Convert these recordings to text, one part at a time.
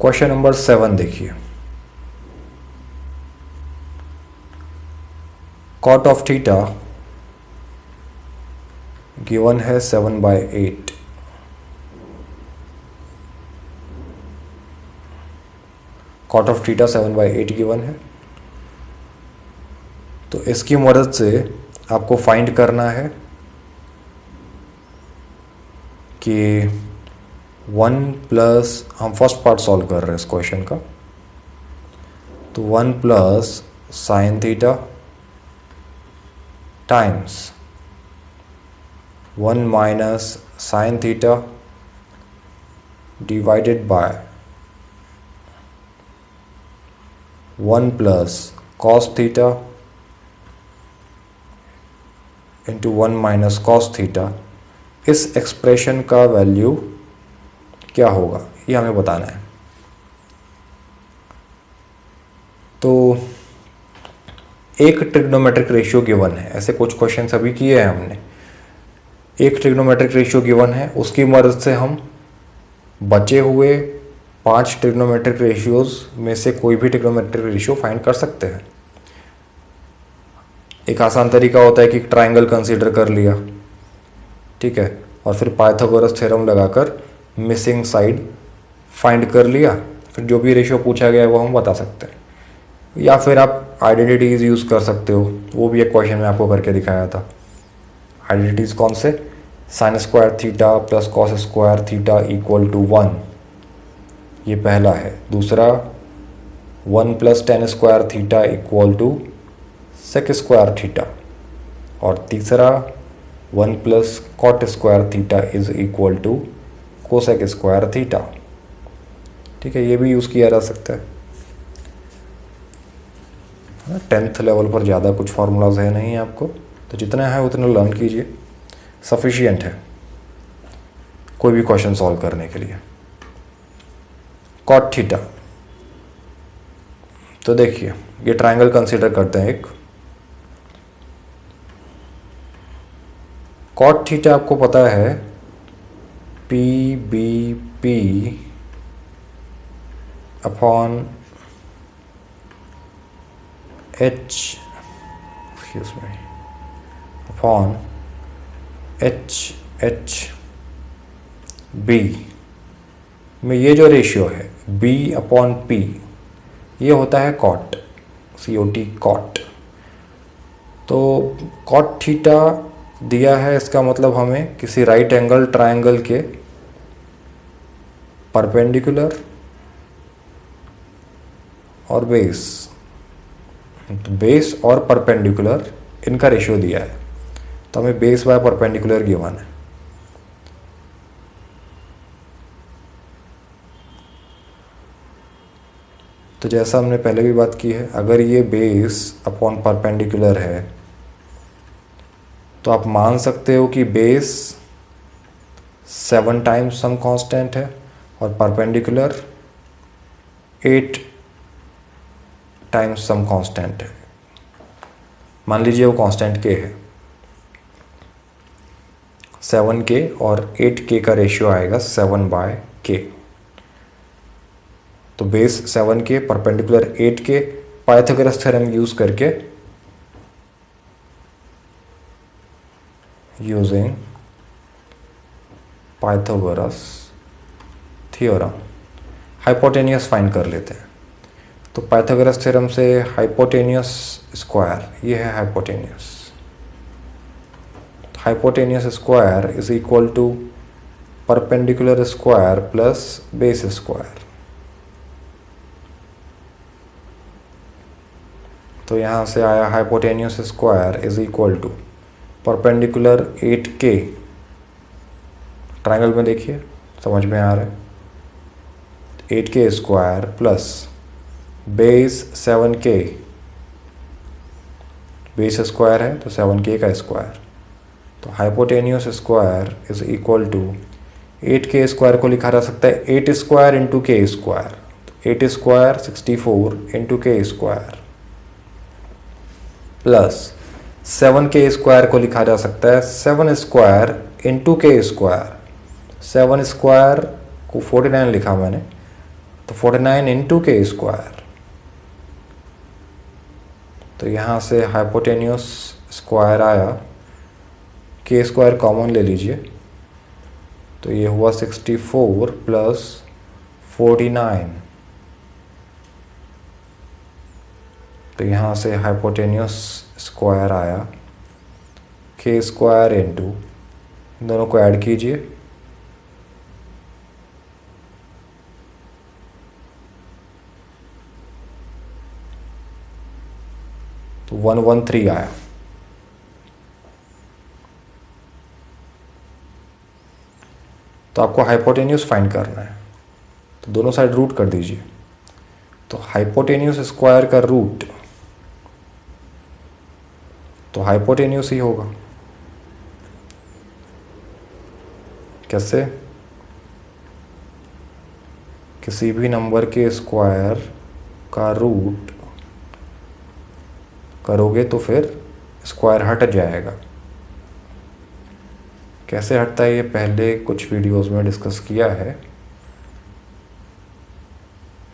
Question number 7 देखिए, cot of theta given है 7/8। Cot of theta 7/8 given है, तो इसकी मदद से आपको फाइंड करना है कि 1 प्लस, हम फर्स्ट पार्ट सॉल्व कर रहे हैं इस क्वेश्चन का, तो 1 plus sine theta times 1 minus sine theta divided by 1 plus cos theta into 1 minus cos theta. इस एक्सप्रेशन का वैल्यू क्या होगा ये हमें बताना है। तो एक ट्रिग्नोमेट्रिक रेशियो गिवन है, ऐसे कुछ क्वेश्चन अभी किए हैं हमने। एक ट्रिग्नोमेट्रिक रेशियो गिवन है, उसकी मदद से हम बचे हुए 5 ट्रिग्नोमेट्रिक रेशियोज में से कोई भी ट्रिग्नोमेट्रिक रेशियो फाइंड कर सकते हैं। एक आसान तरीका होता है कि ट्राइंगल कंसीडर कर लिया, ठीक है, और फिर पाइथागोरस थ्योरम लगाकर मिसिंग साइड फाइंड कर लिया, फिर जो भी रेशियो पूछा गया है वो हम बता सकते हैं। या फिर आप आइडेंटिटीज़ यूज़ कर सकते हो, वो भी एक क्वेश्चन में आपको करके दिखाया था। आइडेंटिटीज़ कौन से? Sine square theta plus cos square theta equal to 1, ये पहला है। दूसरा 1 plus tan square theta equal to sec square theta. और तीसरा 1 plus cot square theta is equal to cosec square theta. ठीक है, ये भी यूज़ किया जा सकता है। 10th लेवल पर ज़्यादा कुछ फार्मूलाज है नहीं आपको, तो जितना है उतना लर्न कीजिए, सफिशिएंट है कोई भी क्वेश्चन सॉल्व करने के लिए। कॉट थीटा, तो देखिए ये ट्रायंगल कंसीडर करते हैं एक। कॉट थीटा आपको पता है P B P upon H, excuse me, upon H H B में ये जो रेशियो है बी अपॉन पी, ये होता है कॉट, COT कॉट। तो कॉट थीटा दिया है, इसका मतलब हमें किसी राइट एंगल ट्रायंगल के परपेंडिकुलर और बेस, तो बेस और परपेंडिकुलर इनका रेशियो दिया है, तो हमें बेस बाय परपेंडिकुलर गिवन है। तो जैसा हमने पहले भी बात की है, अगर ये बेस अपॉन परपेंडिकुलर है तो आप मान सकते हो कि बेस 7 टाइम्स सम कांस्टेंट है और परपेंडिकुलर 8 टाइम्स सम कांस्टेंट है। मान लीजिए वो कांस्टेंट k है, 7k और 8k का रेशियो आएगा 7/k। तो base 7k, perpendicular 8k, Pythagoras theorem use करके, using Pythagoras theorem hypotenuse find कर लेते हैं। तो पाइथागोरस थ्योरम से हाइपोटेनियस स्क्वायर, ये है hypotenuse, hypotenuse square is equal to perpendicular square plus base square. तो यहाँ से आया hypotenuse square is equal to perpendicular 8k, triangle में देखिए समझ में आ रहा है, 8k square plus base 7k, base square है तो 7k का स्क्वायर, तो hypotenuse square is equal to 8k square को लिखा जा सकता है 8 square into k square, 8 square 64 into k square, plus 7k square को लिखा जा सकता है 7 square into k square. 7 square को 49 लिखा मैंने, तो 49 इंटू के स्क्वायर, तो यहाँ से हाइपोटेन्यूस स्क्वायर आया, के स्क्वायर कॉमन ले लीजिए, तो ये हुआ 64 प्लस 49, तो यहाँ से हाइपोटेन्यूस स्क्वायर आया, के स्क्वायर इंटू, दोनों को ऐड कीजिए, तो 113 आया। तो आपको हाइपोटेन्यूस फाइंड करना है, तो दोनों साइड रूट कर दीजिए। तो हाइपोटेन्यूस स्क्वायर का रूट तो हाइपोटेन्यूस ही होगा। कैसे? किसी भी नंबर के स्क्वायर का रूट करोगे तो फिर स्क्वायर हट जाएगा। कैसे हटता है ये पहले कुछ वीडियोस में डिस्कस किया है,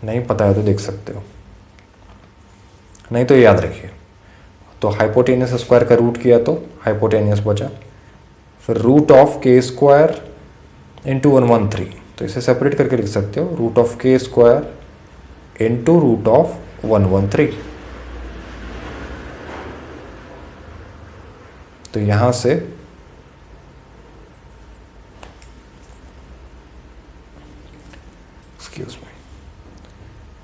नहीं पता है तो देख सकते हो, नहीं तो याद रखिए। तो हाइपोटेन्यूस स्क्वायर का रूट किया तो हाइपोटेन्यूस बचा, फिर रूट ऑफ के स्क्वायर इंटू 113, तो इसे सेपरेट करके लिख सकते हो, रूट ऑफ के स्क्वायर इंटू रूट ऑफ 113। तो यहाँ से एक्सक्यूज मी,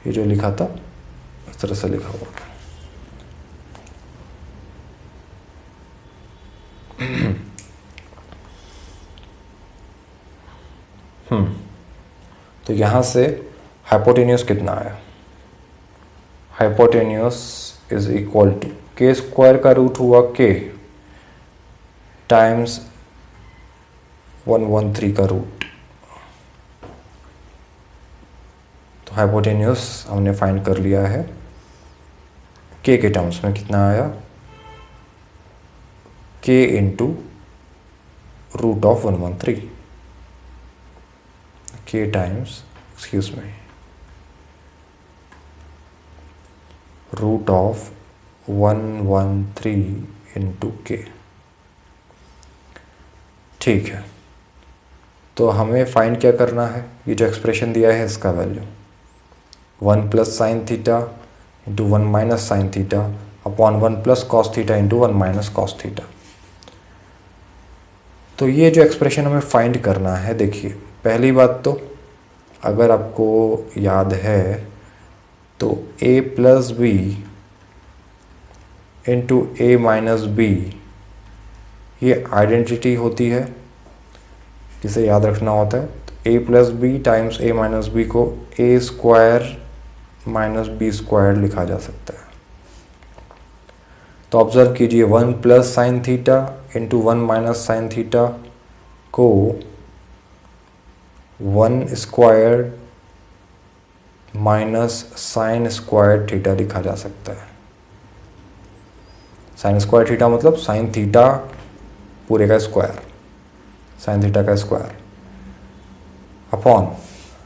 ये जो लिखा था इस तरह से लिखा हुआ था। तो यहाँ से हाइपोटेन्यूस कितना आया? हाइपोटेन्यूस इज इक्वल टू के स्क्वायर का रूट हुआ के टाइम्स 113 का रूट। तो हाइपोटेन्यूस हमने फाइंड कर लिया है, के टर्म्स में कितना आया, के इंटू रूट ऑफ 113, के times excuse me root of 113 into के। ठीक है, तो हमें फाइंड क्या करना है, ये जो एक्सप्रेशन दिया है इसका value 1 plus sine theta into 1 minus sine theta upon 1 plus cos theta into 1 minus cos theta. तो ये जो एक्सप्रेशन हमें फाइंड करना है, देखिए पहली बात तो अगर आपको याद है तो a plus b into a minus b ये आइडेंटिटी होती है जिसे याद रखना होता है। तो a plus b times a minus b को a square minus b square लिखा जा सकता है। तो ऑब्जर्व कीजिए 1 plus sine theta into 1 minus sine theta को 1 square minus sine square theta लिखा जा सकता है। साइन स्क्वायर थीटा मतलब साइन थीटा पूरे का स्क्वायर, साइन थीटा का स्क्वायर अपॉन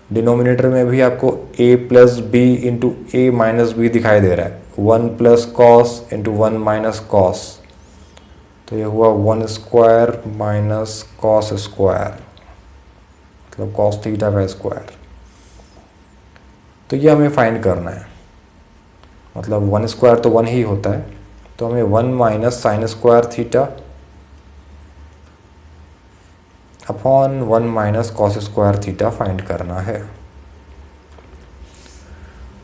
डिनोमिनेटर में भी आपको a plus b into a minus b दिखाई दे रहा है, 1 plus cos into 1 minus cos, तो ये हुआ 1 स्क्वायर माइनस कॉस स्क्वायर मतलब कॉस थीटा का स्क्वायर। तो ये हमें फाइंड करना है, मतलब 1 स्क्वायर तो 1 ही होता है, तो हमें 1 minus sine square theta upon 1 minus cos square theta find करना है।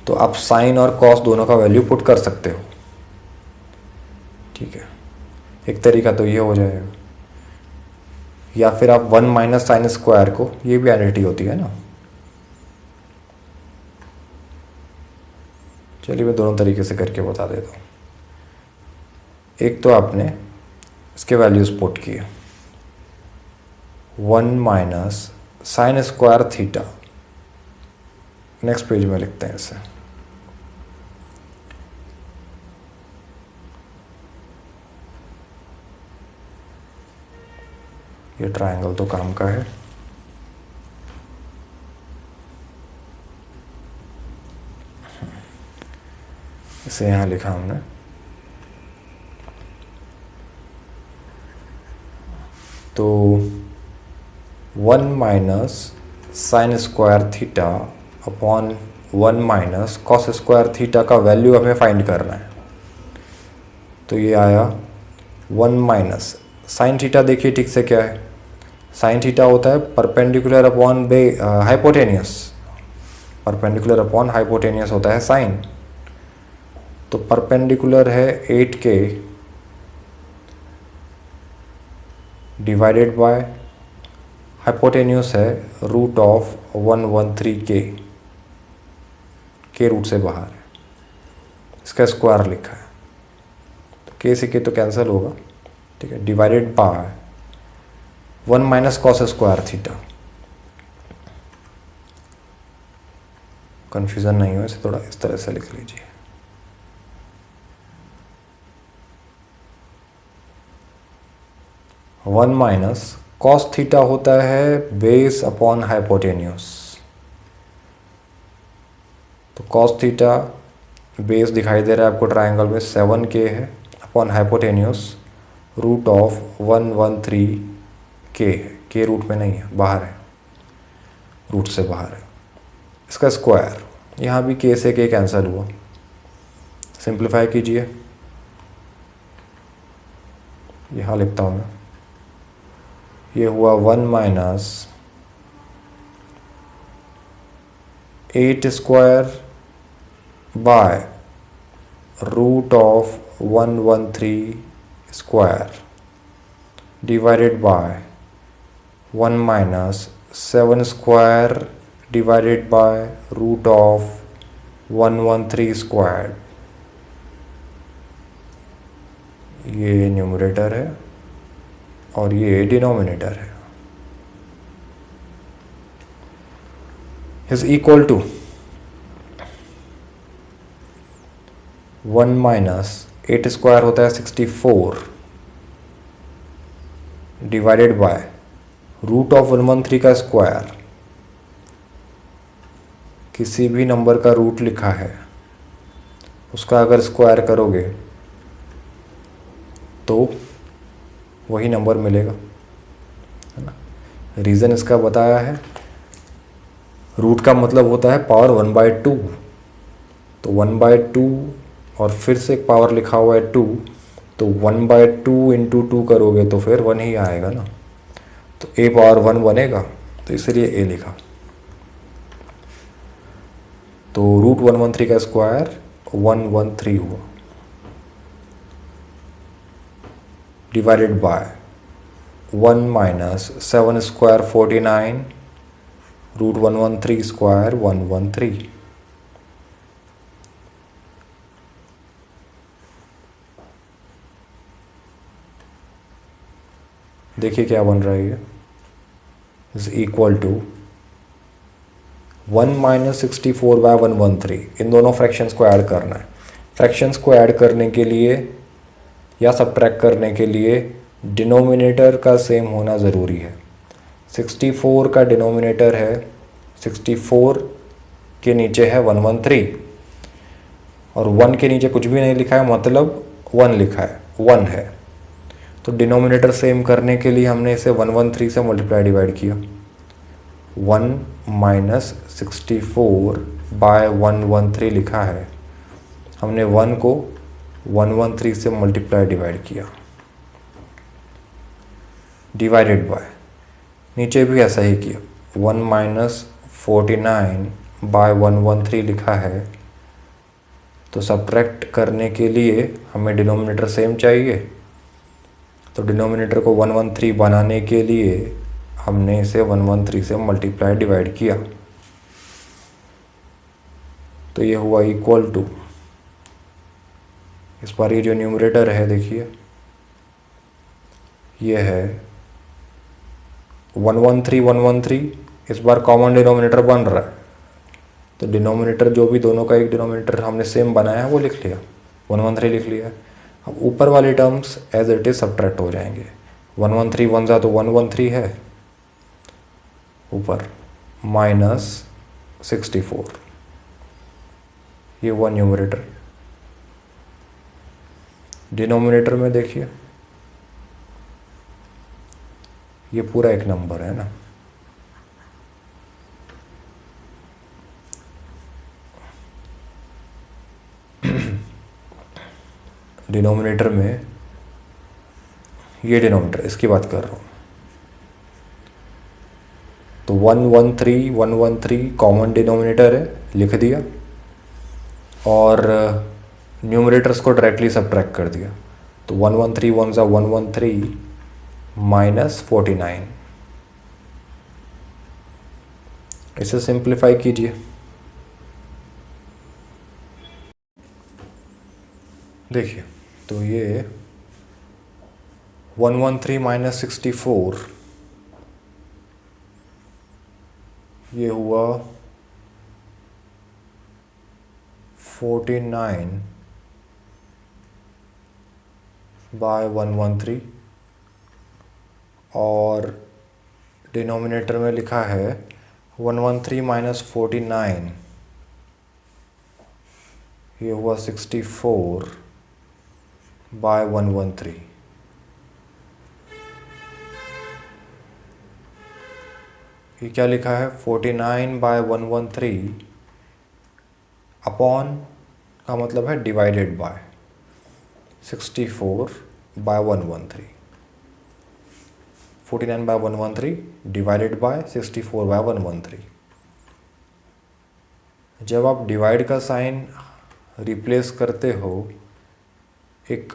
तो आप साइन और कॉस दोनों का वैल्यू पुट कर सकते हो, ठीक है, एक तरीका तो ये हो जाएगा, या फिर आप 1 माइनस साइन स्क्वायर को, ये भी आइडेंटिटी होती है ना, चलिए मैं दोनों तरीके से करके बता देता हूँ। एक तो आपने इसके वैल्यूज पुट किए 1 minus sine square theta, next page में लिखते हैं इसे, ये ट्रायंगल तो काम का है, इसे यहाँ लिखा हमने। तो 1 minus sine square theta upon 1 minus cos square theta का वैल्यू हमें फाइंड करना है। तो ये आया 1 माइनस साइन थीटा। देखिए ठीक से क्या है, साइन थीटा होता है perpendicular upon hypotenuse, perpendicular upon hypotenuse होता है साइन। तो परपेंडिकुलर है 8k डिवाइडेड बाय हाइपोटेन्यूस है रूट ऑफ 113k, के रूट से बाहर है, इसका स्क्वायर लिखा है। तो k से k तो कैंसिल होगा, ठीक है, divided by 1 minus cos square theta. Confusion नहीं हो, इसे थोड़ा इस तरह से लिख लीजिए। वन माइनस कॉस थीटा होता है बेस अपॉन हाइपोटेन्यूस। तो कॉस थीटा बेस दिखाई दे रहा है आपको ट्रायंगल में 7k है, upon hypotenuse root of 113k है, के रूट में नहीं है, बाहर है, रूट से बाहर है, इसका स्क्वायर। यहाँ भी k से k कैंसिल हुआ, सिंप्लीफाई कीजिए। यहाँ लिखता हूँ मैं, ये हुआ 1 minus 8 square by root of 113 square divided by 1 minus 7 square divided by root of 113 square. ये न्यूमरेटर है और ये डिनोमिनेटर है, is equal to 1 minus 8 square होता है 64 डिवाइडेड बाय रूट ऑफ 113 का स्क्वायर। किसी भी नंबर का रूट लिखा है, उसका अगर स्क्वायर करोगे तो वही नंबर मिलेगा, है ना। रीज़न इसका बताया है, रूट का मतलब होता है पावर 1/2। तो 1/2 और फिर से एक पावर लिखा हुआ है 2, तो 1/2 इंटू 2 करोगे तो फिर 1 ही आएगा ना। तो a पावर 1 बनेगा, तो इसलिए a लिखा। तो रूट 113 का स्क्वायर 113 हुआ, divided by 1 minus 7 square 49 root 113 square 113। देखिए क्या बन रहा है, ये is equal to 1 minus 64 by 113। इन दोनों फ्रैक्शंस को ऐड करना है। फ्रैक्शंस को ऐड करने के लिए या सबट्रैक्ट करने के लिए डिनोमिनेटर का सेम होना ज़रूरी है। 64 का डिनोमिनेटर है 64, के नीचे है 113 और 1 के नीचे कुछ भी नहीं लिखा है, मतलब 1 लिखा है, 1 है। तो डिनोमिनेटर सेम करने के लिए हमने इसे 113 से मल्टीप्लाई डिवाइड किया। 1 माइनस 64 बाय 113 लिखा है, हमने 1 को 113 से मल्टीप्लाई डिवाइड किया, डिवाइडेड बाय, नीचे भी ऐसा ही किया, 1 माइनस 49 बाय 113 लिखा है। तो सब्ट्रैक्ट करने के लिए हमें डिनोमिनेटर सेम चाहिए, तो डिनोमिनेटर को 113 बनाने के लिए हमने इसे 113 से मल्टीप्लाई डिवाइड किया। तो ये हुआ इक्वल टू, इस बार ये जो न्यूमरेटर है देखिए, ये है 113 113, इस बार कॉमन डिनोमिनेटर बन रहा है। तो डिनोमिनेटर जो भी दोनों का एक डिनोमिनेटर हमने सेम बनाया है वो लिख लिया, 113 लिख लिया। अब ऊपर वाले terms as it is subtract हो जाएंगे। 113 1 जा तो 113 है ऊपर, माइनस 64, ये हुआ न्यूमरेटर। डिनोमिनेटर में देखिए ये पूरा एक नंबर है ना, डिनोमिनेटर में ये डिनोमिनेटर इसकी बात कर रहा हूँ। तो 113 कॉमन डिनोमिनेटर है, लिख दिया, और न्यूमरेटर्स को डायरेक्टली सब्ट्रैक्ट कर दिया। तो 113 वन ज़ा 113 -49, इसे सिंप्लीफाई कीजिए। देखिए तो ये 113 - 64 ये हुआ 49/113, और डिनोमिनेटर में लिखा है 113 - 49 ये हुआ 64/113। ये क्या लिखा है, 49/113 अपॉन का मतलब है डिवाइडेड बाय 64/113। 49/113 divided by 64/113। जब आप डिवाइड का साइन रिप्लेस करते हो एक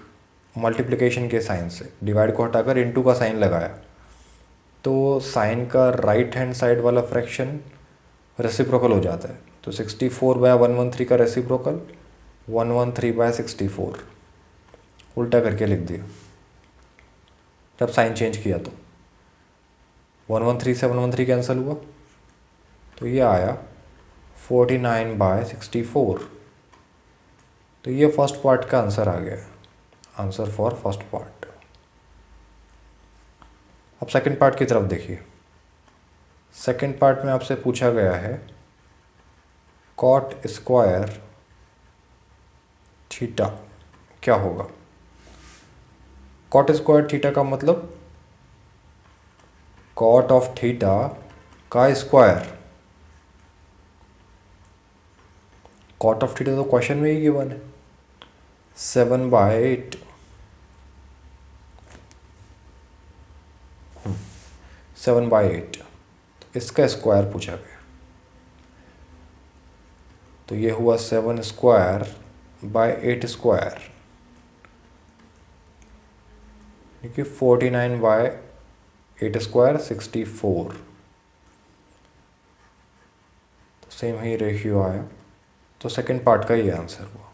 मल्टीप्लिकेशन के साइन से, डिवाइड को हटाकर इनटू का साइन लगाया, तो साइन का राइट हैंड साइड वाला फ्रैक्शन रेसिप्रोकल हो जाता है। तो 64/113 का रेसिप्रोकल 113/64, उल्टा करके लिख दिया। जब साइन चेंज किया तो 113 से 113 कैंसिल हुआ, तो ये आया 49/64। तो ये फर्स्ट पार्ट का आंसर आ गया, आंसर फॉर फर्स्ट पार्ट। अब सेकंड पार्ट की तरफ देखिए। सेकंड पार्ट में आपसे पूछा गया है कॉट स्क्वायर थीटा क्या होगा। कॉट स्क्वायर थीटा का मतलब कॉट ऑफ थीटा का स्क्वायर। कॉट ऑफ थीटा तो क्वेश्चन में ही गिवन है 7/8। 7/8, इसका स्क्वायर पूछा गया। तो ये हुआ 7/8 क्योंकि 49/8 स्क्वायर 64। तो सेम ही रेशियो आया, तो सेकंड पार्ट का ये आंसर हुआ।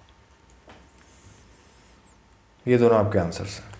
ये दोनों आपके आंसर्स हैं।